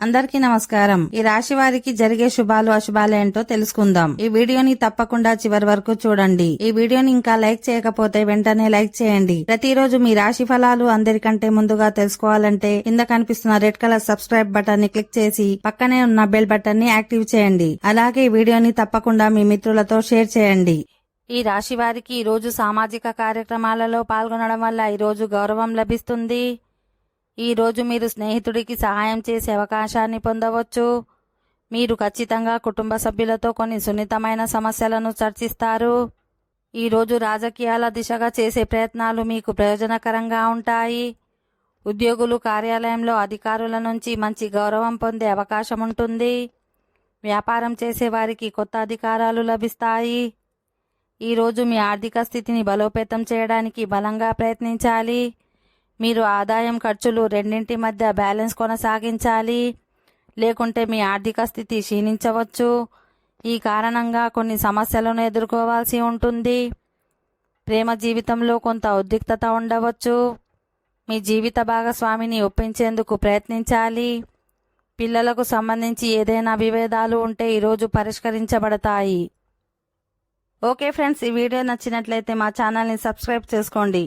అందరికీ నమస్కారం. ఈ రాశి వారికి జరిగే శుభాలు అశుభాలు ఏంటో తెలుసుకుందాం. ఈ వీడియోని తప్పకుండా చివరి వరకు చూడండి. ఈ వీడియోని ఇంకా లైక్ చేయకపోతే వెంటనే లైక్ చేయండి. ప్రతిరోజు మీ రాశి ఫలాలు అందరికంటే ముందుగా తెలుసుకోవాలంటే కింద కనిపిస్తున్న రెడ్ కలర్ సబ్స్క్రైబ్ బటన్ ని క్లిక్ చేసి పక్కనే ఉన్న బెల్ బటన్ ని యాక్టివ్ చేయండి. అలాగే ఈ వీడియోని తప్పకుండా మీ మిత్రులతో షేర్ చేయండి. ఈ రాశి వారికి ఈ రోజు సామాజిక కార్యక్రమాలలో పాల్గొనడం వల్ల ఈ రోజు గౌరవం లభిస్తుంది. ఈ రోజు మీరు స్నేహితుడికి సహాయం చేసే అవకాశాన్ని పొందవచ్చు. మీరు ఖచ్చితంగా కుటుంబ సభ్యులతో కొన్ని సున్నితమైన సమస్యలను చర్చిస్తారు. ఈ రోజు రాజకీయాల దిశగా చేసే ప్రయత్నాలు మీకు ప్రయోజనకరంగా ఉంటాయి. ఉద్యోగులు కార్యాలయంలో అధికారుల నుంచి మంచి గౌరవం పొందే అవకాశం ఉంటుంది. వ్యాపారం చేసే వారికి కొత్త అధికారాలు లభిస్తాయి. ఈ రోజు మీ ఆర్థిక స్థితిని బలోపేతం చేయడానికి బలంగా ప్రయత్నించాలి. మీరు ఆదాయం ఖర్చులు రెండింటి మధ్య బ్యాలెన్స్ కొనసాగించాలి, లేకుంటే మీ ఆర్థిక స్థితి క్షీణించవచ్చు. ఈ కారణంగా కొన్ని సమస్యలను ఎదుర్కోవాల్సి ఉంటుంది. ప్రేమ జీవితంలో కొంత ఉద్రిక్తత ఉండవచ్చు. మీ జీవిత భాగస్వామిని ఒప్పించేందుకు ప్రయత్నించాలి. పిల్లలకు సంబంధించి ఏదైనా విభేదాలు ఉంటే ఈరోజు పరిష్కరించబడతాయి. ఓకే ఫ్రెండ్స్, ఈ వీడియో నచ్చినట్లయితే మా ఛానల్ని సబ్స్క్రైబ్ చేసుకోండి.